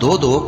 2-2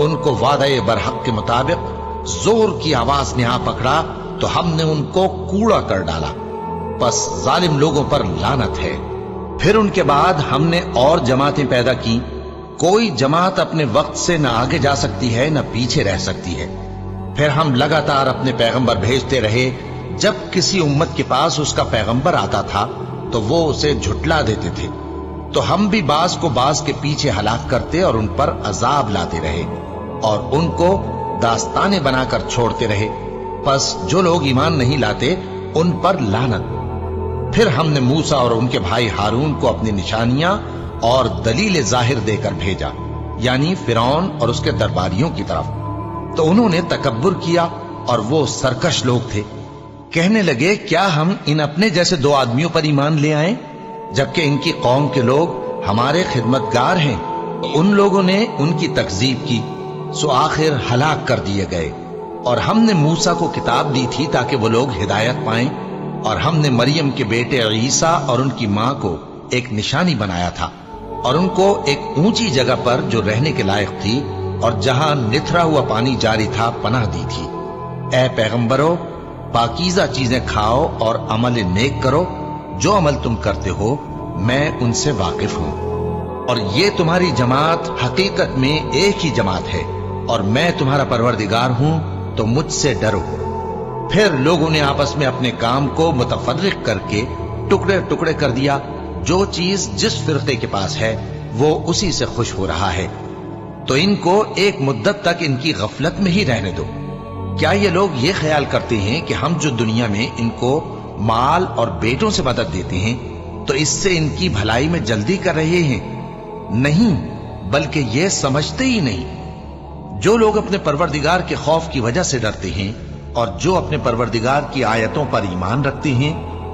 ان کو وعدے برحق کے مطابق زور کی آواز نے آ پکڑا تو ہم نے ان کو کوڑا کر ڈالا، بس ظالم لوگوں پر لعنت ہے۔ پھر ان کے بعد ہم نے اور جماعتیں پیدا کی، کوئی جماعت اپنے وقت سے نہ آگے جا سکتی ہے نہ پیچھے رہ سکتی ہے۔ پھر ہم لگاتار اپنے پیغمبر بھیجتے رہے، جب کسی امت کے پاس اس کا پیغمبر آتا تھا تو وہ اسے جھٹلا دیتے تھے، تو ہم بھی بعض کو بعض کے پیچھے ہلاک کرتے اور ان پر عذاب لاتے رہے اور ان کو داستانیں بنا کر چھوڑتے رہے، پس جو لوگ ایمان نہیں لاتے ان پر لعنت۔ پھر ہم نے موسیٰ اور ان کے بھائی ہارون کو اپنی نشانیاں اور دلیل ظاہر دے کر بھیجا، یعنی فرعون اور اس کے درباریوں کی طرف، تو انہوں نے تکبر کیا اور وہ سرکش لوگ تھے۔ کہنے لگے کیا ہم ان اپنے جیسے دو آدمیوں پر ایمان لے آئیں جبکہ ان کی قوم کے لوگ ہمارے خدمتگار ہیں؟ ان لوگوں نے ان کی تکذیب کی، سو آخر ہلاک کر دیے گئے۔ اور ہم نے موسیٰ کو کتاب دی تھی تاکہ وہ لوگ ہدایت پائیں، اور ہم نے مریم کے بیٹے عیسیٰ اور ان کی ماں کو ایک نشانی بنایا تھا اور ان کو ایک اونچی جگہ پر جو رہنے کے لائق تھی اور جہاں نتھرا ہوا پانی جاری تھا پناہ دی تھی۔ اے پیغمبرو، پاکیزہ چیزیں کھاؤ اور عمل نیک کرو، جو عمل تم کرتے ہو میں ان سے واقف ہوں، اور یہ تمہاری جماعت حقیقت میں ایک ہی جماعت ہے اور میں تمہارا پروردگار ہوں، تو مجھ سے ڈرو۔ پھر لوگوں نے آپس میں اپنے کام کو متفرق کر کے ٹکڑے ٹکڑے کر دیا، جو چیز جس فرقے کے پاس ہے وہ اسی سے خوش ہو رہا ہے، تو ان کو ایک مدت تک ان کی غفلت میں ہی رہنے دو۔ کیا یہ لوگ یہ خیال کرتے ہیں کہ ہم جو دنیا میں ان کو مال اور بیٹوں سے مدد دیتے ہیں تو اس سے ان کی بھلائی میں جلدی کر رہے ہیں؟ نہیں، بلکہ یہ سمجھتے ہی نہیں۔ جو لوگ اپنے پروردگار کے خوف کی وجہ سے ڈرتے ہیں اور جو اپنے پروردگار کی آیتوں پر ایمان رکھتے ہیں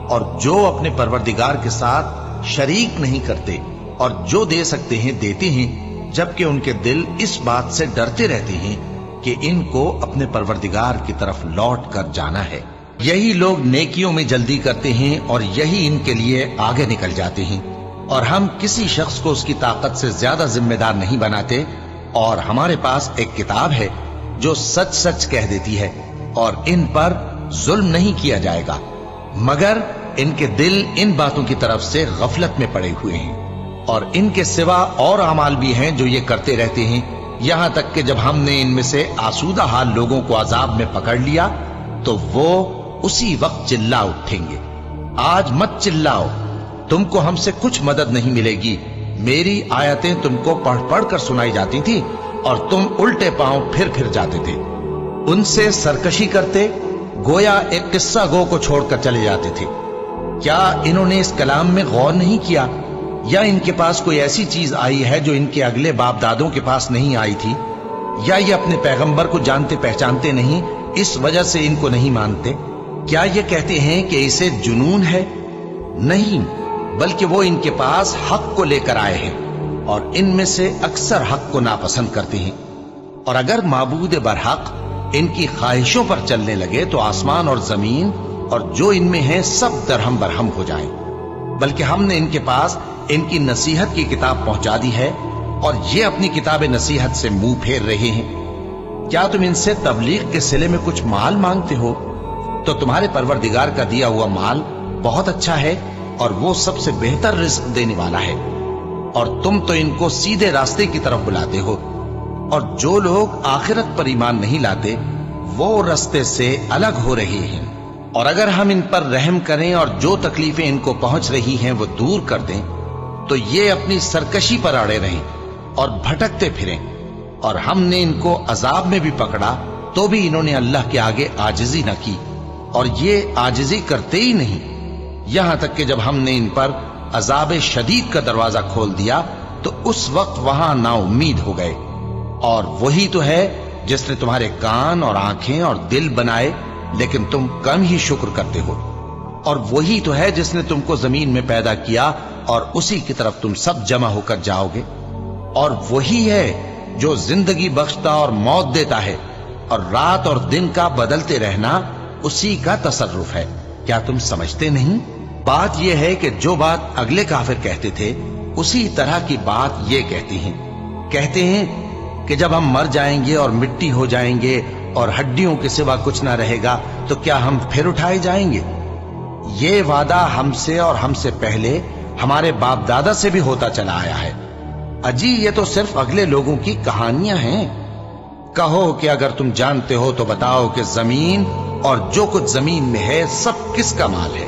اور جو اپنے پروردگار کے ساتھ شریک نہیں کرتے اور جو دے سکتے ہیں دیتے ہیں، جبکہ ان کے دل اس بات سے ڈرتے رہتے ہیں کہ ان کو اپنے پروردگار کی طرف لوٹ کر جانا ہے، یہی لوگ نیکیوں میں جلدی کرتے ہیں اور یہی ان کے لیے آگے نکل جاتے ہیں۔ اور ہم کسی شخص کو اس کی طاقت سے زیادہ ذمہ دار نہیں بناتے، اور ہمارے پاس ایک کتاب ہے جو سچ سچ کہہ دیتی ہے، اور ان پر ظلم نہیں کیا جائے گا، مگر ان کے دل ان باتوں کی طرف سے غفلت میں پڑے ہوئے ہیں۔ اور ان کے سوا اور اعمال بھی ہیں جو یہ کرتے رہتے ہیں، یہاں تک کہ جب ہم نے ان میں سے آسودہ حال لوگوں کو عذاب میں پکڑ لیا تو وہ اسی وقت چلا اٹھیں گے۔ آج مت چلاؤ، تم کو ہم سے کچھ مدد نہیں ملے گی، میری آیتیں تم کو پڑھ پڑھ کر سنائی جاتی تھی اور تم الٹے پاؤں پھر جاتے تھے۔ ان سے سرکشی کرتے، گویا ایک قصہ گو کو چھوڑ کر چلے جاتے تھے۔ کیا انہوں نے اس کلام میں غور نہیں کیا، یا ان کے پاس کوئی ایسی چیز آئی ہے جو ان کے اگلے باپ دادوں کے پاس نہیں آئی تھی، یا یہ اپنے پیغمبر کو جانتے پہچانتے نہیں اس وجہ سے ان کو نہیں مانتے؟ کیا یہ کہتے ہیں کہ اسے جنون ہے؟ نہیں، بلکہ وہ ان کے پاس حق کو لے کر آئے ہیں، اور ان میں سے اکثر حق کو ناپسند کرتے ہیں۔ اور اگر معبود برحق ان کی خواہشوں پر چلنے لگے تو آسمان اور زمین اور جو ان میں ہے سب درہم برہم ہو جائیں۔ بلکہ ہم نے ان کے پاس ان کی نصیحت کی کتاب پہنچا دی ہے، اور یہ اپنی کتاب نصیحت سے منہ پھیر رہے ہیں۔ کیا تم ان سے تبلیغ کے صلے میں کچھ مال مانگتے ہو؟ تو تمہارے پروردگار کا دیا ہوا مال بہت اچھا ہے، اور وہ سب سے بہتر رزق دینے والا ہے، اور تم تو ان کو سیدھے راستے کی طرف بلاتے ہو۔ اور جو لوگ آخرت پر ایمان نہیں لاتے وہ راستے سے الگ ہو رہے ہیں۔ اور اگر ہم ان پر رحم کریں اور جو تکلیفیں ان کو پہنچ رہی ہیں وہ دور کر دیں تو یہ اپنی سرکشی پر اڑے رہیں اور بھٹکتے پھریں۔ اور ہم نے ان کو عذاب میں بھی پکڑا تو بھی انہوں نے اللہ کے آگے عاجزی نہ کی، اور یہ عاجزی کرتے ہی نہیں، یہاں تک کہ جب ہم نے ان پر عذاب شدید کا دروازہ کھول دیا تو اس وقت وہاں نا امید ہو گئے۔ اور وہی تو ہے جس نے تمہارے کان اور آنکھیں اور دل بنائے، لیکن تم کم ہی شکر کرتے ہو۔ اور وہی تو ہے جس نے تم کو زمین میں پیدا کیا اور اسی کی طرف تم سب جمع ہو کر جاؤ گے۔ اور وہی ہے جو زندگی بخشتا اور موت دیتا ہے، اور رات اور دن کا بدلتے رہنا اسی کا تصرف ہے۔ کیا تم سمجھتے نہیں؟ بات یہ ہے کہ جو بات اگلے کافر کہتے تھے اسی طرح کی بات یہ کہتے ہیں کہ جب ہم مر جائیں گے اور مٹی ہو جائیں گے اور ہڈیوں کے سوا کچھ نہ رہے گا تو کیا ہم پھر اٹھائے جائیں گے؟ یہ وعدہ ہم سے اور ہم سے پہلے ہمارے باپ دادا سے بھی ہوتا چلا آیا ہے۔ اجی یہ تو صرف اگلے لوگوں کی کہانیاں ہیں۔ کہو کہ اگر تم جانتے ہو تو بتاؤ کہ زمین اور جو کچھ زمین میں ہے سب کس کا مال ہے؟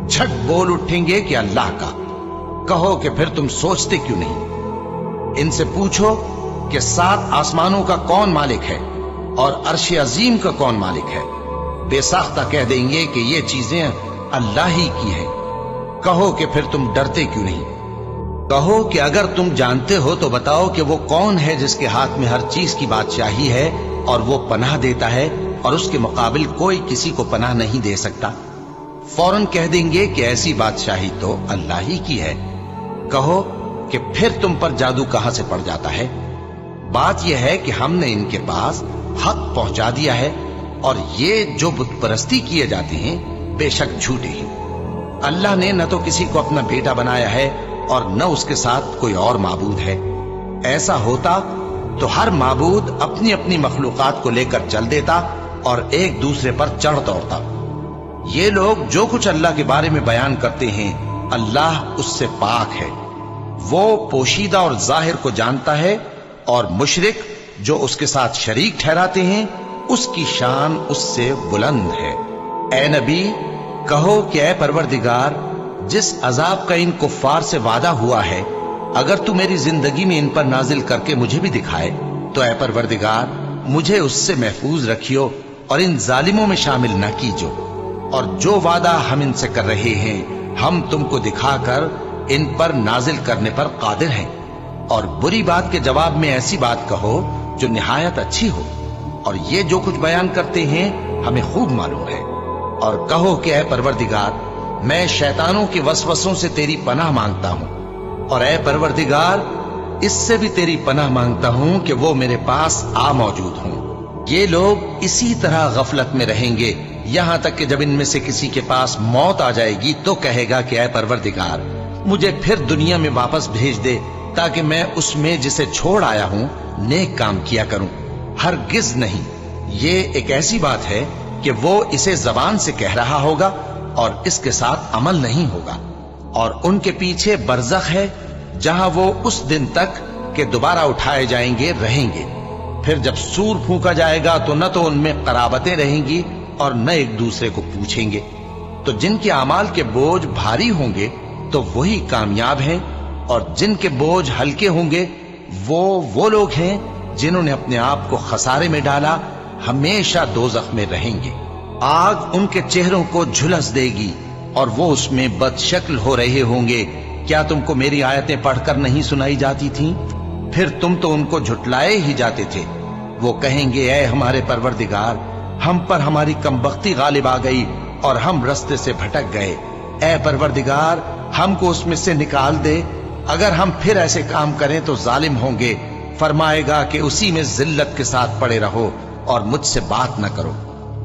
جھٹ بول اٹھیں گے کہ اللہ کا۔ کہو کہ پھر تم سوچتے کیوں نہیں؟ ان سے پوچھو کہ 7 آسمانوں کا کون مالک ہے اور عرش عظیم کا کون مالک ہے؟ بے ساختہ کہہ دیں گے کہ یہ چیزیں اللہ ہی کی ہیں۔ کہو کہ پھر تم ڈرتے کیوں نہیں؟ کہو کہ اگر تم جانتے ہو تو بتاؤ کہ وہ کون ہے جس کے ہاتھ میں ہر چیز کی بادشاہی ہے اور وہ پناہ دیتا ہے اور اس کے مقابل کوئی کسی کو پناہ نہیں دے سکتا؟ فوراً کہہ دیں گے کہ ایسی بادشاہی تو اللہ ہی کی ہے۔ کہو کہ پھر تم پر جادو کہاں سے پڑ جاتا ہے؟ بات یہ ہے کہ ہم نے ان کے پاس حق پہنچا دیا ہے اور یہ جو بت پرستی کیے جاتے ہیں بے شک جھوٹے ہیں۔ اللہ نے نہ تو کسی کو اپنا بیٹا بنایا ہے اور نہ اس کے ساتھ کوئی اور معبود ہے۔ ایسا ہوتا تو ہر معبود اپنی اپنی مخلوقات کو لے کر چل دیتا اور ایک دوسرے پر چڑھ دوڑتا۔ یہ لوگ جو کچھ اللہ کے بارے میں بیان کرتے ہیں اللہ اس سے پاک ہے، وہ پوشیدہ اور ظاہر کو جانتا ہے، اور مشرک جو اس کے ساتھ شریک ٹھہراتے ہیں اس کی شان اس سے بلند ہے۔ اے نبی کہو کہ اے پروردگار جس عذاب کا ان کفار سے وعدہ ہوا ہے اگر تو میری زندگی میں ان پر نازل کر کے مجھے بھی دکھائے تو اے پروردگار مجھے اس سے محفوظ رکھیو اور ان ظالموں میں شامل نہ کیجو، اور جو وعدہ ہم ان سے کر رہے ہیں ہم تم کو دکھا کر ان پر نازل کرنے پر قادر ہیں۔ اور بری بات کے جواب میں ایسی بات کہو جو نہایت اچھی ہو، اور یہ جو کچھ بیان کرتے ہیں ہمیں خوب معلوم ہے۔ اور کہو کہ اے پروردگار میں شیطانوں کے وسوسوں سے تیری پناہ مانگتا ہوں، اور اے پروردگار اس سے بھی تیری پناہ مانگتا ہوں کہ وہ میرے پاس آ موجود ہوں۔ یہ لوگ اسی طرح غفلت میں رہیں گے یہاں تک کہ جب ان میں سے کسی کے پاس موت آ جائے گی تو کہے گا کہ اے پروردگار مجھے پھر دنیا میں واپس بھیج دے تاکہ میں اس میں جسے چھوڑ آیا ہوں نیک کام کیا کروں۔ ہرگز نہیں، یہ ایک ایسی بات ہے کہ وہ اسے زبان سے کہہ رہا ہوگا اور اس کے ساتھ عمل نہیں ہوگا۔ اور ان کے پیچھے برزخ ہے جہاں وہ اس دن تک کہ دوبارہ اٹھائے جائیں گے رہیں گے۔ پھر جب سور پھونکا جائے گا تو نہ تو ان میں قرابتیں رہیں گی اور نہ ایک دوسرے کو پوچھیں گے۔ تو جن کے اعمال کے بوجھ بھاری ہوں گے تو وہی کامیاب ہیں، اور جن کے بوجھ ہلکے ہوں گے وہ لوگ ہیں جنہوں نے اپنے آپ کو خسارے میں ڈالا، ہمیشہ دوزخ میں رہیں گے۔ آگ ان کے چہروں کو جھلس دے گی اور وہ اس میں بد شکل ہو رہے ہوں گے۔ کیا تم کو میری آیتیں پڑھ کر نہیں سنائی جاتی تھیں؟ پھر تم تو ان کو جھٹلائے ہی جاتے تھے۔ وہ کہیں گے اے ہمارے پروردگار ہم پر ہماری کمبختی غالب آ گئی اور ہم رستے سے بھٹک گئے، اے پروردگار ہم کو اس میں سے نکال دے، اگر ہم پھر ایسے کام کریں تو ظالم ہوں گے۔ فرمائے گا کہ اسی میں ذلت کے ساتھ پڑے رہو اور مجھ سے بات نہ کرو۔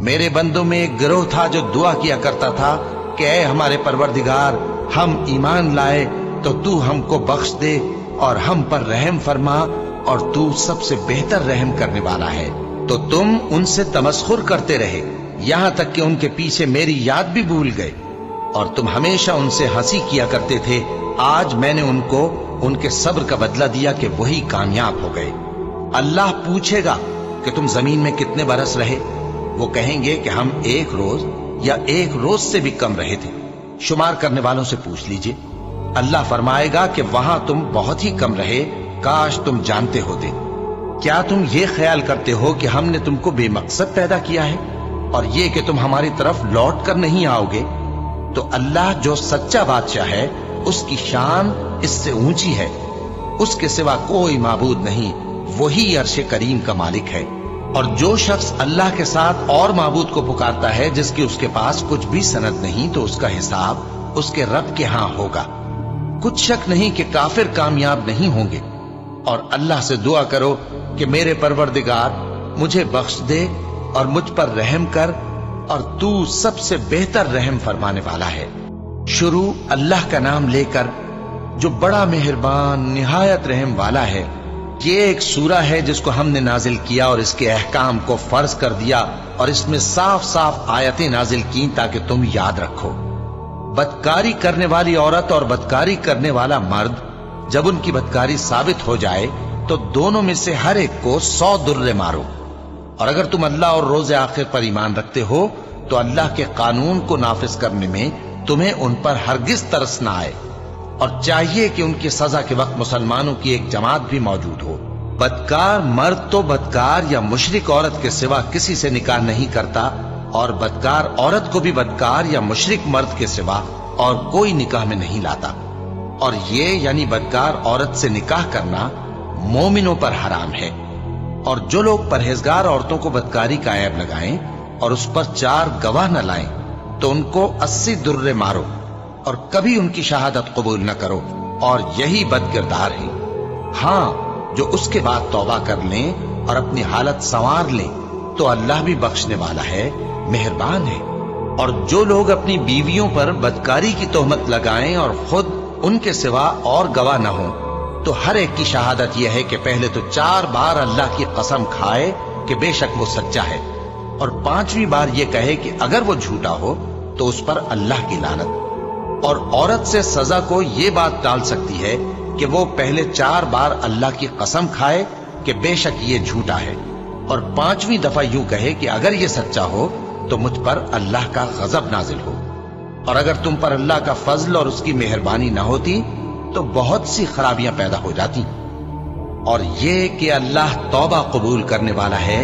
میرے بندوں میں ایک گروہ تھا جو دعا کیا کرتا تھا کہ اے ہمارے پروردگار ہم ایمان لائے تو تو ہم کو بخش دے اور ہم پر رحم فرما، اور تو سب سے بہتر رحم کرنے والا ہے۔ تو تم ان سے تمسخر کرتے رہے یہاں تک کہ ان کے پیچھے میری یاد بھی بھول گئے، اور تم ہمیشہ ان سے ہنسی کیا کرتے تھے۔ آج میں نے ان کو ان کے صبر کا بدلہ دیا کہ وہی کامیاب ہو گئے۔ اللہ پوچھے گا کہ تم زمین میں کتنے برس رہے؟ وہ کہیں گے کہ ہم 1 روز یا 1 روز سے بھی کم رہے تھے۔ شمار کرنے والوں سے پوچھ لیجئے۔ اللہ فرمائے گا کہ وہاں تم بہت ہی کم رہے، کاش تم جانتے ہوتے۔ کیا تم یہ خیال کرتے ہو کہ ہم نے تم کو بے مقصد پیدا کیا ہے اور یہ کہ تم ہماری طرف لوٹ کر نہیں آؤ گے؟ تو اللہ جو سچا بادشاہ ہے اس کی شان اس سے اونچی ہے، اس کے سوا کوئی معبود نہیں، وہی عرش کریم کا مالک ہے۔ اور جو شخص اللہ کے ساتھ اور معبود کو پکارتا ہے جس کی اس کے پاس کچھ بھی سند نہیں تو اس کا حساب اس کے رب کے ہاں ہوگا۔ کچھ شک نہیں کہ کافر کامیاب نہیں ہوں گے۔ اور اللہ سے دعا کرو کہ میرے پروردگار مجھے بخش دے اور مجھ پر رحم کر، اور تو سب سے بہتر رحم فرمانے والا ہے۔ شروع اللہ کا نام لے کر جو بڑا مہربان نہایت رحم والا ہے۔ یہ ایک سورہ ہے جس کو ہم نے نازل کیا اور اس کے احکام کو فرض کر دیا اور اس میں صاف صاف آیتیں نازل کی تاکہ تم یاد رکھو۔ بدکاری کرنے والی عورت اور بدکاری کرنے والا مرد جب ان کی بدکاری ثابت ہو جائے تو دونوں میں سے ہر ایک کو 100 درے مارو، اور اگر تم اللہ اور روز آخر پر ایمان رکھتے ہو تو اللہ کے قانون کو نافذ کرنے میں تمہیں ان پر ہرگز ترس نہ آئے، اور چاہیے کہ ان کی سزا کے وقت مسلمانوں کی ایک جماعت بھی موجود ہو۔ بدکار مرد تو بدکار یا مشرک عورت کے سوا کسی سے نکاح نہیں کرتا، اور بدکار عورت کو بھی بدکار یا مشرک مرد کے سوا اور کوئی نکاح میں نہیں لاتا، اور یہ یعنی بدکار عورت سے نکاح کرنا مومنوں پر حرام ہے۔ اور جو لوگ پرہیزگار عورتوں کو بدکاری کا عیب لگائیں اور اس پر 4 گواہ نہ لائیں تو ان کو 80 درے مارو، اور کبھی ان کی شہادت قبول نہ کرو، اور یہی بد کردار ہے۔ ہاں، جو اس کے بعد توبہ کر لیں اور اپنی حالت سنوار لیں تو اللہ بھی بخشنے والا ہے، مہربان ہے۔ اور جو لوگ اپنی بیویوں پر بدکاری کی تہمت لگائیں اور خود ان کے سوا اور گواہ نہ ہوں تو ہر ایک کی شہادت یہ ہے کہ پہلے تو 4 بار اللہ کی قسم کھائے کہ بے شک وہ سچا ہے، اور 5ویں بار یہ کہے کہ اگر وہ جھوٹا ہو تو اس پر اللہ کی لعنت۔ اور عورت سے سزا کو یہ بات ٹال سکتی ہے کہ وہ پہلے 4 بار اللہ کی قسم کھائے کہ بے شک یہ جھوٹا ہے، اور 5ویں دفعہ یوں کہے کہ اگر یہ سچا ہو تو مجھ پر اللہ کا غضب نازل ہو۔ اور اگر تم پر اللہ کا فضل اور اس کی مہربانی نہ ہوتی تو بہت سی خرابیاں پیدا ہو جاتی۔ اور یہ کہ اللہ توبہ قبول کرنے والا ہے،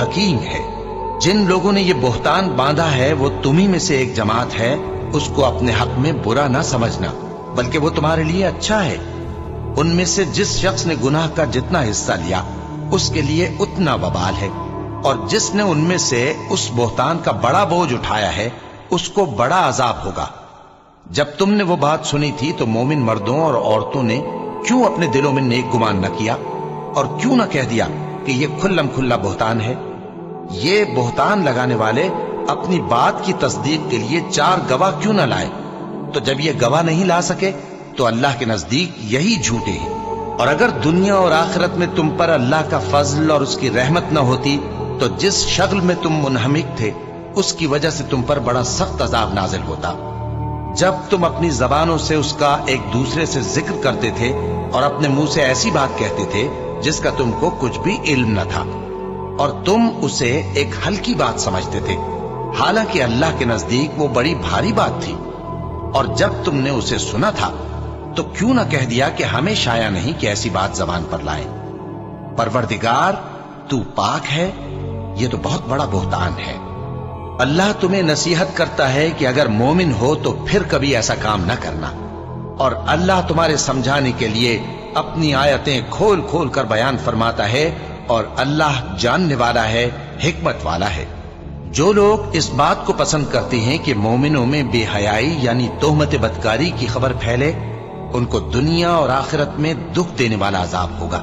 حکیم ہے۔ جن لوگوں نے یہ بہتان باندھا ہے وہ تمہیں میں سے ایک جماعت ہے، اس کو اپنے حق میں برا نہ سمجھنا، بلکہ وہ تمہارے لیے اچھا ہے۔ ان میں سے جس شخص نے گناہ کا جتنا حصہ لیا اس کے لیے اتنا وبال ہے، اور جس نے ان میں سے اس بہتان کا بڑا بوجھ اٹھایا ہے اس کو بڑا عذاب ہوگا۔ جب تم نے وہ بات سنی تھی تو مومن مردوں اور عورتوں نے کیوں اپنے دلوں میں نیک گمان نہ کیا، اور کیوں نہ کہہ دیا کہ یہ کھلم کھلا بہتان ہے؟ یہ بہتان لگانے والے اپنی بات کی تصدیق کے لیے 4 گواہ کیوں نہ لائے؟ تو جب یہ گواہ نہیں لا سکے تو اللہ کے نزدیک یہی جھوٹے ہیں۔ اور اگر دنیا اور آخرت میں تم پر اللہ کا فضل اور اس کی رحمت نہ ہوتی تو جس شغل میں تم منہمک تھے اس کی وجہ سے تم پر بڑا سخت عذاب نازل ہوتا، جب تم اپنی زبانوں سے اس کا ایک دوسرے سے ذکر کرتے تھے اور اپنے منہ سے ایسی بات کہتے تھے جس کا تم کو کچھ بھی علم نہ تھا، اور تم اسے ایک ہلکی بات سمجھتے تھے، حالانکہ اللہ کے نزدیک وہ بڑی بھاری بات تھی۔ اور جب تم نے اسے سنا تھا تو کیوں نہ کہہ دیا کہ ہمیں شایع نہیں کہ ایسی بات زبان پر لائیں؟ پروردگار تو پاک ہے، یہ تو بہت بڑا بہتان ہے۔ اللہ تمہیں نصیحت کرتا ہے کہ اگر مومن ہو تو پھر کبھی ایسا کام نہ کرنا، اور اللہ تمہارے سمجھانے کے لیے اپنی آیتیں کھول کھول کر بیان فرماتا ہے، اور اللہ جاننے والا ہے، حکمت والا ہے۔ جو لوگ اس بات کو پسند کرتے ہیں کہ مومنوں میں بے حیائی یعنی تہمت بدکاری کی خبر پھیلے، ان کو دنیا اور آخرت میں دکھ دینے والا عذاب ہوگا،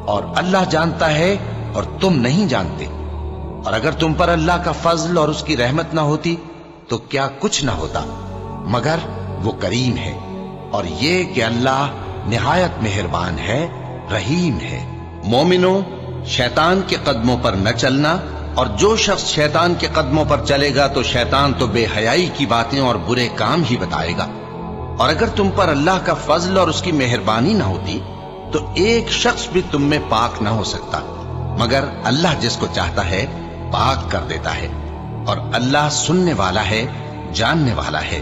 اور اللہ جانتا ہے اور تم نہیں جانتے۔ اور اگر تم پر اللہ کا فضل اور اس کی رحمت نہ ہوتی تو کیا کچھ نہ ہوتا، مگر وہ کریم ہے، اور یہ کہ اللہ نہایت مہربان ہے، رحیم ہے۔ مومنوں، شیطان کے قدموں پر نہ چلنا، اور جو شخص شیطان کے قدموں پر چلے گا تو شیطان تو بے حیائی کی باتیں اور برے کام ہی بتائے گا۔ اور اگر تم پر اللہ کا فضل اور اس کی مہربانی نہ ہوتی تو ایک شخص بھی تم میں پاک نہ ہو سکتا، مگر اللہ جس کو چاہتا ہے پاک کر دیتا ہے، اور اللہ سننے والا ہے، جاننے والا ہے۔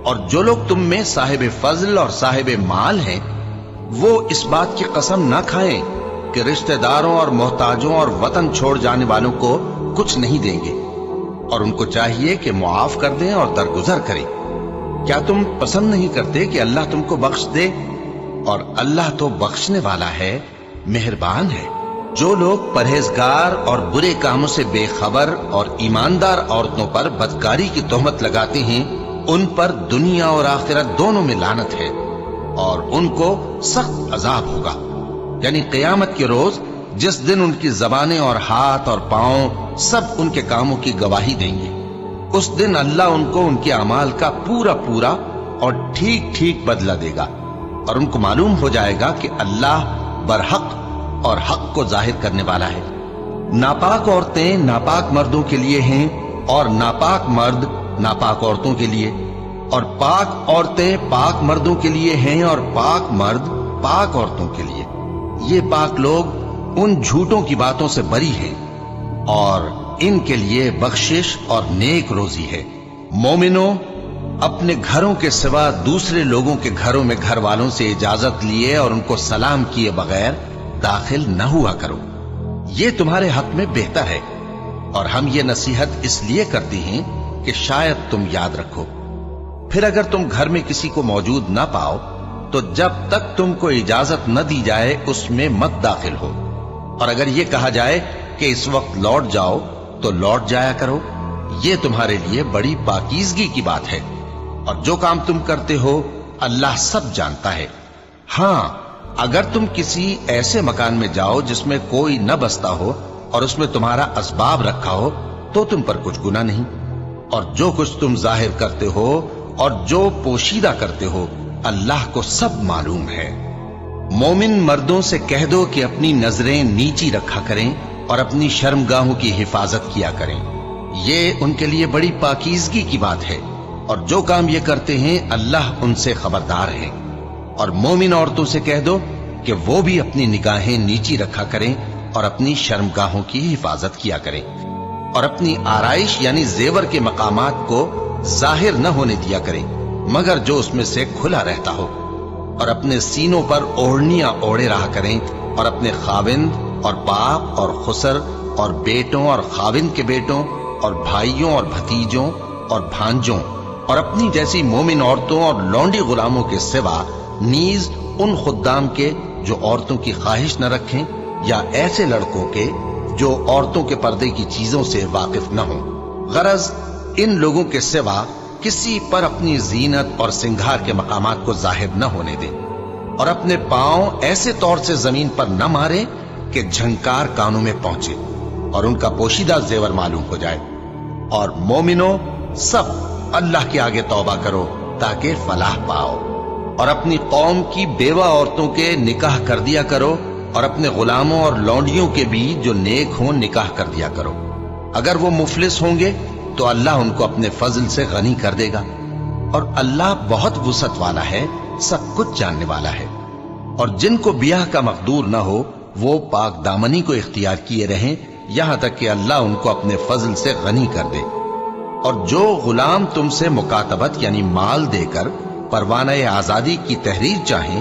اور جو لوگ تم میں صاحب فضل اور صاحب مال ہیں وہ اس بات کی قسم نہ کھائیں کہ رشتہ داروں اور محتاجوں اور وطن چھوڑ جانے والوں کو کچھ نہیں دیں گے، اور ان کو چاہیے کہ معاف کر دیں اور درگزر کریں۔ کیا تم پسند نہیں کرتے کہ اللہ تم کو بخش دے؟ اور اللہ تو بخشنے والا ہے، مہربان ہے۔ جو لوگ پرہیزگار اور برے کاموں سے بے خبر اور ایماندار عورتوں پر بدکاری کی تہمت لگاتے ہیں ان پر دنیا اور آخرت دونوں میں لعنت ہے، اور ان کو سخت عذاب ہوگا، یعنی قیامت کے روز جس دن ان کی زبانیں اور ہاتھ اور پاؤں سب ان کے کاموں کی گواہی دیں گے۔ اس دن اللہ ان کو ان کے اعمال کا پورا پورا اور ٹھیک ٹھیک بدلہ دے گا، اور ان کو معلوم ہو جائے گا کہ اللہ برحق اور حق کو ظاہر کرنے والا ہے۔ ناپاک عورتیں ناپاک مردوں کے لیے ہیں اور ناپاک مرد ناپاک عورتوں کے لیے، اور پاک عورتیں پاک مردوں کے لیے ہیں اور پاک مرد پاک عورتوں کے لیے۔ یہ پاک لوگ ان جھوٹوں کی باتوں سے بری ہیں اور ان کے لیے بخشش اور نیک روزی ہے۔ مومنوں، اپنے گھروں کے سوا دوسرے لوگوں کے گھروں میں گھر والوں سے اجازت لیے اور ان کو سلام کیے بغیر داخل نہ ہوا کرو، یہ تمہارے حق میں بہتر ہے، اور ہم یہ نصیحت اس لیے کرتے ہیں کہ شاید تم یاد رکھو۔ پھر اگر تم گھر میں کسی کو موجود نہ پاؤ تو جب تک تم کو اجازت نہ دی جائے اس میں مت داخل ہو، اور اگر یہ کہا جائے کہ اس وقت لوٹ جاؤ تو لوٹ جایا کرو، یہ تمہارے لیے بڑی پاکیزگی کی بات ہے، اور جو کام تم کرتے ہو اللہ سب جانتا ہے۔ ہاں، اگر تم کسی ایسے مکان میں جاؤ جس میں کوئی نہ بستا ہو اور اس میں تمہارا اسباب رکھا ہو تو تم پر کچھ گناہ نہیں، اور جو کچھ تم ظاہر کرتے ہو اور جو پوشیدہ کرتے ہو اللہ کو سب معلوم ہے۔ مومن مردوں سے کہہ دو کہ اپنی نظریں نیچی رکھا کریں اور اپنی شرمگاہوں کی حفاظت کیا کریں، یہ ان کے لیے بڑی پاکیزگی کی بات ہے، اور جو کام یہ کرتے ہیں اللہ ان سے خبردار ہے۔ اور مومن عورتوں سے کہہ دو کہ وہ بھی اپنی نگاہیں نیچی رکھا کریں اور اپنی شرمگاہوں کی حفاظت کیا کریں، اور اپنی آرائش یعنی زیور کے مقامات کو ظاہر نہ ہونے دیا کریں مگر جو اس میں سے کھلا رہتا ہو، اور اپنے سینوں پر اوڑھنیاں اوڑھے رہا کریں، اور اپنے خاوند اور باپ اور خسر اور بیٹوں اور خاوند کے بیٹوں اور بھائیوں اور بھتیجوں اور بھانجوں اور اپنی جیسی مومن عورتوں اور لونڈی غلاموں کے سوا نیز ان خدام کے جو عورتوں کی خواہش نہ رکھیں، یا ایسے لڑکوں کے جو عورتوں کے پردے کی چیزوں سے واقف نہ ہوں۔ غرض ان لوگوں کے سوا کسی پر اپنی زینت اور سنگھار کے مقامات کو ظاہر نہ ہونے دیں، اور اپنے پاؤں ایسے طور سے زمین پر نہ مارے کہ جھنکار کانوں میں پہنچے اور ان کا پوشیدہ زیور معلوم ہو جائے۔ اور مومنوں، سب اللہ کے آگے توبہ کرو تاکہ فلاح پاؤ، اور اپنی قوم کی بیوہ عورتوں کے نکاح کر دیا کرو، اور اپنے غلاموں اور لونڈیوں کے بھی جو نیک ہوں نکاح کر دیا کرو۔ اگر وہ مفلس ہوں گے تو اللہ ان کو اپنے فضل سے غنی کر دے گا، اور اللہ بہت وسعت والا ہے، سب کچھ جاننے والا ہے۔ اور جن کو بیاہ کا مقدور نہ ہو وہ پاک دامنی کو اختیار کیے رہیں یہاں تک کہ اللہ ان کو اپنے فضل سے غنی کر دے۔ اور جو غلام تم سے مکاتبت یعنی مال دے کر پروانہ آزادی کی تحریر چاہیں،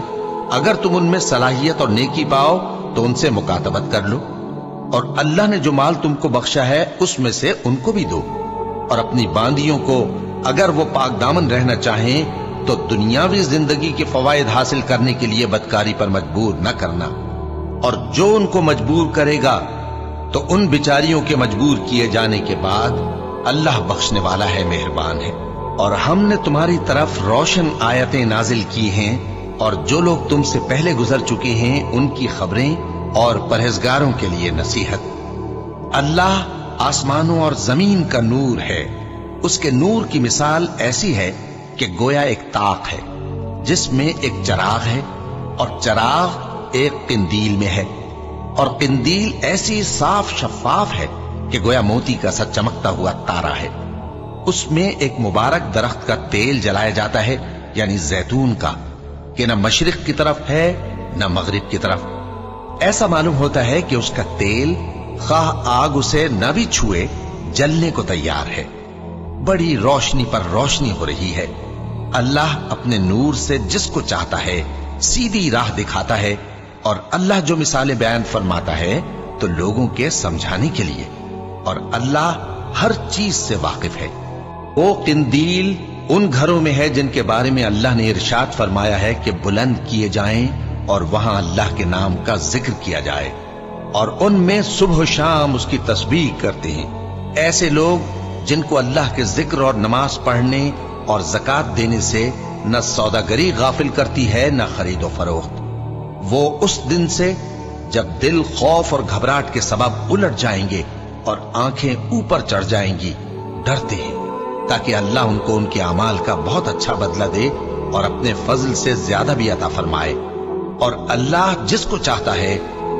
اگر تم ان میں صلاحیت اور نیکی پاؤ تو ان سے مکاتبت کر لو، اور اللہ نے جو مال تم کو بخشا ہے اس میں سے ان کو بھی دو۔ اور اپنی باندیوں کو اگر وہ پاک دامن رہنا چاہیں تو دنیاوی زندگی کے فوائد حاصل کرنے کے لیے بدکاری پر مجبور نہ کرنا، اور جو ان کو مجبور کرے گا تو ان بیچاریوں کے مجبور کیے جانے کے بعد اللہ بخشنے والا ہے، مہربان ہے۔ اور ہم نے تمہاری طرف روشن آیتیں نازل کی ہیں، اور جو لوگ تم سے پہلے گزر چکے ہیں ان کی خبریں اور پرہیزگاروں کے لیے نصیحت۔ اللہ آسمانوں اور زمین کا نور ہے، اس کے نور کی مثال ایسی ہے کہ گویا ایک طاق ہے جس میں ایک چراغ ہے، اور چراغ ایک قندیل میں ہے، اور قندیل ایسی صاف شفاف ہے کہ گویا موتی کا سا چمکتا ہوا تارا ہے۔ اس میں ایک مبارک درخت کا تیل جلایا جاتا ہے یعنی زیتون کا، کہ نہ مشرق کی طرف ہے نہ مغرب کی طرف۔ ایسا معلوم ہوتا ہے کہ اس کا تیل خواہ آگ اسے نہ بھی چھوئے جلنے کو تیار ہے، بڑی روشنی پر روشنی ہو رہی ہے۔ اللہ اپنے نور سے جس کو چاہتا ہے سیدھی راہ دکھاتا ہے، اور اللہ جو مثالیں بیان فرماتا ہے تو لوگوں کے سمجھانے کے لیے، اور اللہ ہر چیز سے واقف ہے۔ وہ قندیل ان گھروں میں ہے جن کے بارے میں اللہ نے ارشاد فرمایا ہے کہ بلند کیے جائیں اور وہاں اللہ کے نام کا ذکر کیا جائے، اور ان میں صبح و شام اس کی تسبیح کرتے ہیں۔ ایسے لوگ جن کو اللہ کے ذکر اور نماز پڑھنے اور زکوٰۃ دینے سے نہ سوداگری غافل کرتی ہے نہ خرید و فروخت، وہ اس دن سے جب دل خوف اور گھبراہٹ کے سبب الٹ جائیں گے اور آنکھیں اوپر چڑھ جائیں گی ڈرتے ہیں، تاکہ اللہ ان کو ان کے اعمال کا بہت اچھا بدلہ دے اور اپنے فضل سے زیادہ بھی عطا فرمائے۔ اور اللہ جس کو چاہتا ہے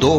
2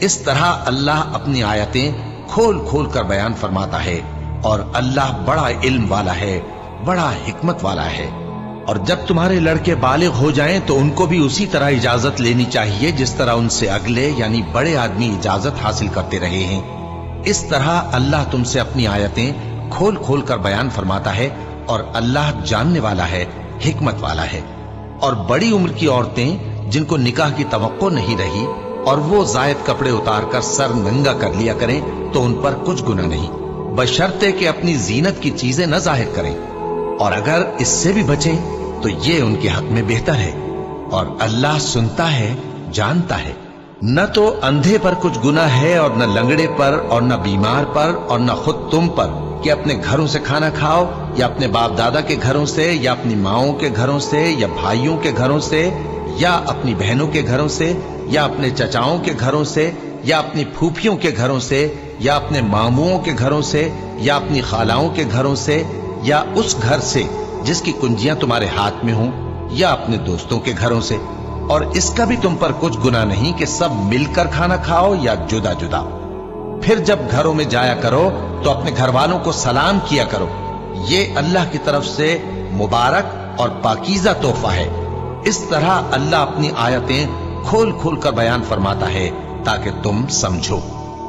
اس طرح اللہ اپنی آیتیں کھول کھول کر بیان فرماتا ہے، اور اللہ بڑا علم والا ہے، بڑا حکمت والا ہے۔ اور جب تمہارے لڑکے بالغ ہو جائیں تو ان کو بھی اسی طرح اجازت لینی چاہیے جس طرح ان سے اگلے یعنی بڑے آدمی اجازت حاصل کرتے رہے ہیں۔ اس طرح اللہ تم سے اپنی آیتیں کھول کھول کر بیان فرماتا ہے، اور اللہ جاننے والا ہے، حکمت والا ہے۔ اور بڑی عمر کی عورتیں جن کو نکاح کی توقع نہیں رہی اور وہ زائد کپڑے اتار کر سر ننگا کر لیا کریں تو ان پر کچھ گناہ نہیں، بشرطے کہ اپنی زینت کی چیزیں نہ ظاہر کریں، اور اگر اس سے بھی بچیں تو یہ ان کے حق میں بہتر ہے، اور اللہ سنتا ہے، جانتا ہے۔ نہ تو اندھے پر کچھ گناہ ہے، اور نہ لنگڑے پر، اور نہ بیمار پر، اور نہ خود تم پر کہ اپنے گھروں سے کھانا کھاؤ، یا اپنے باپ دادا کے گھروں سے، یا اپنی ماؤں کے گھروں سے، یا بھائیوں کے گھروں سے، یا اپنی بہنوں کے گھروں سے، یا اپنے چچاؤں کے گھروں سے، یا اپنی پھوپھیوں کے گھروں سے، یا اپنے ماموؤں کے گھروں سے، یا اپنی خالاؤں کے گھروں سے، یا اس گھر سے جس کی کنجیاں تمہارے ہاتھ میں ہوں، یا اپنے دوستوں کے گھروں سے۔ اور اس کا بھی تم پر کچھ گناہ نہیں کہ سب مل کر کھانا کھاؤ یا جدا جدا۔ پھر جب گھروں میں جایا کرو تو اپنے گھر والوں کو سلام کیا کرو، یہ اللہ کی طرف سے مبارک اور پاکیزہ تحفہ ہے۔ اس طرح اللہ اپنی آیتیں کھول کھول کر بیان فرماتا ہے تاکہ تم سمجھو۔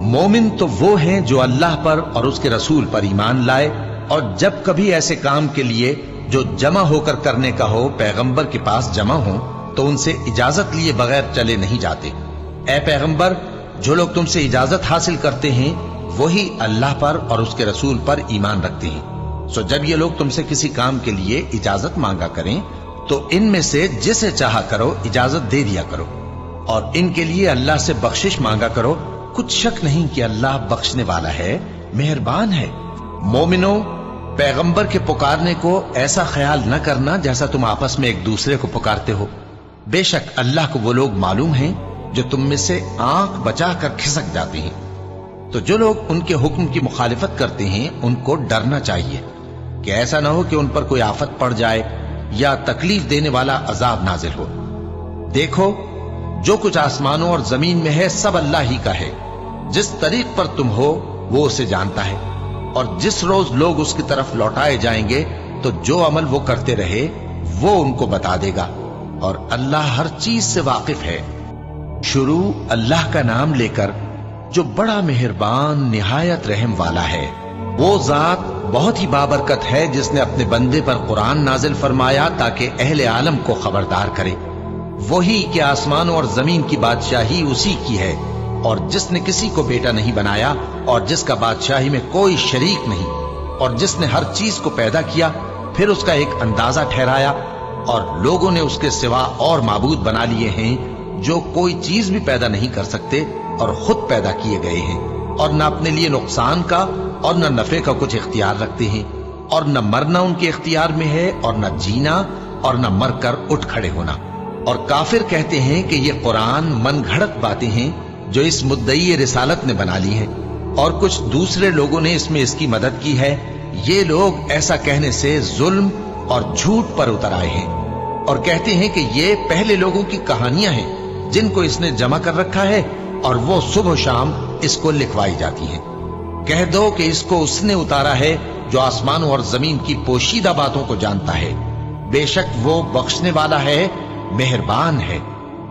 مومن تو وہ ہیں جو اللہ پر اور اس کے رسول پر ایمان لائے، اور جب کبھی ایسے کام کے لیے جو جمع ہو کر کرنے کا ہو پیغمبر کے پاس جمع ہوں تو ان سے اجازت لیے بغیر چلے نہیں جاتے۔ اے پیغمبر، جو لوگ تم سے اجازت حاصل کرتے ہیں وہی اللہ پر اور اس کے رسول پر ایمان رکھتے ہیں۔ سو جب یہ لوگ تم سے کسی کام کے لیے اجازت مانگا کریں تو ان میں سے جسے چاہا کرو اجازت دے دیا کرو، اور ان کے لیے اللہ سے بخشش مانگا کرو، کچھ شک نہیں کہ اللہ بخشنے والا ہے، مہربان ہے۔ مومنو، پیغمبر کے پکارنے کو ایسا خیال نہ کرنا جیسا تم آپس میں ایک دوسرے کو پکارتے ہو۔ بے شک اللہ کو وہ لوگ معلوم ہیں جو تم میں سے آنکھ بچا کر کھسک جاتے ہیں۔ تو جو لوگ ان کے حکم کی مخالفت کرتے ہیں ان کو ڈرنا چاہیے کہ ایسا نہ ہو کہ ان پر کوئی آفت پڑ جائے یا تکلیف دینے والا عذاب نازل ہو۔ دیکھو، جو کچھ آسمانوں اور زمین میں ہے سب اللہ ہی کا ہے۔ جس طریق پر تم ہو وہ اسے جانتا ہے، اور جس روز لوگ اس کی طرف لوٹائے جائیں گے تو جو عمل وہ کرتے رہے وہ ان کو بتا دے گا، اور اللہ ہر چیز سے واقف ہے۔ شروع اللہ کا نام لے کر جو بڑا مہربان نہایت رحم والا ہے۔ وہ ذات بہت ہی بابرکت ہے جس نے اپنے بندے پر قرآن نازل فرمایا تاکہ اہل عالم کو خبردار کرے۔ وہی کہ آسمانوں اور زمین کی بادشاہی اسی کی ہے، اور جس نے کسی کو بیٹا نہیں بنایا، اور جس کا بادشاہی میں کوئی شریک نہیں، اور جس نے ہر چیز کو پیدا کیا پھر اس کا ایک اندازہ ٹھہرایا، اور لوگوں نے اس کے سوا اور معبود بنا لیے ہیں جو کوئی چیز بھی پیدا نہیں کر سکتے اور خود پیدا کیے گئے ہیں، اور نہ اپنے لیے نقصان کا اور نہ نفع کا کچھ اختیار رکھتے ہیں، اور نہ مرنا ان کے اختیار میں ہے اور نہ جینا، اور نہ مر کر اٹھ کھڑے ہونا۔ اور کافر کہتے ہیں کہ یہ قرآن من گھڑت باتیں ہیں جو اس مدعی رسالت نے بنا لی ہیں، اور کچھ دوسرے لوگوں نے اس میں اس کی مدد کی ہے۔ یہ لوگ ایسا کہنے سے ظلم اور جھوٹ پر اتر آئے ہیں، اور کہتے ہیں کہ یہ پہلے لوگوں کی کہانیاں ہیں جن کو اس نے جمع کر رکھا ہے، اور وہ صبح و شام اس کو لکھوائی جاتی ہیں۔ کہہ دو کہ اس کو اس نے اتارا ہے جو آسمانوں اور زمین کی پوشیدہ باتوں کو جانتا ہے، بے شک وہ بخشنے والا ہے، مہربان ہے۔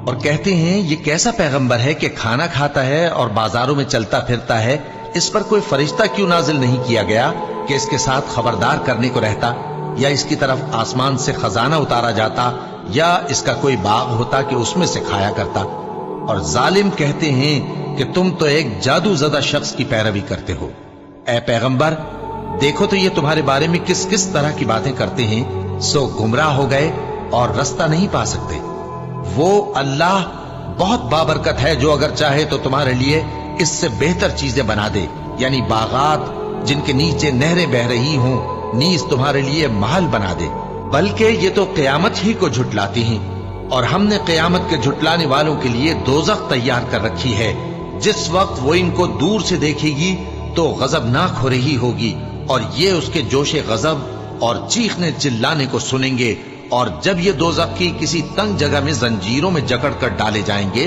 اور کہتے ہیں یہ کیسا پیغمبر ہے کہ کھانا کھاتا ہے اور بازاروں میں چلتا پھرتا ہے، اس پر کوئی فرشتہ کیوں نازل نہیں کیا گیا کہ اس کے ساتھ خبردار کرنے کو رہتا، یا اس کی طرف آسمان سے خزانہ اتارا جاتا، یا اس کا کوئی باغ ہوتا کہ اس میں سے کھایا کرتا۔ اور ظالم کہتے ہیں کہ تم تو ایک جادو زدہ شخص کی پیروی کرتے ہو۔ اے پیغمبر، دیکھو تو یہ تمہارے بارے میں کس کس طرح کی باتیں کرتے ہیں، سو گمراہ ہو گئے اور رستہ نہیں پا سکتے۔ وہ اللہ بہت بابرکت ہے جو اگر چاہے تو تمہارے لیے اس سے بہتر چیزیں بنا دے، یعنی باغات جن کے نیچے نہریں بہ رہی ہوں، نیز تمہارے لیے محل بنا دے۔ بلکہ یہ تو قیامت ہی کو جھٹلاتے ہیں، اور ہم نے قیامت کے جھٹلانے والوں کے لیے دوزخ تیار کر رکھی ہے۔ جس وقت وہ ان کو دور سے دیکھے گی تو غضبناک ہو رہی ہوگی، اور یہ اس کے جوش غضب اور چیخنے چلانے کو سنیں گے۔ اور جب یہ دوزخی کسی تنگ جگہ میں زنجیروں میں جکڑ کر ڈالے جائیں گے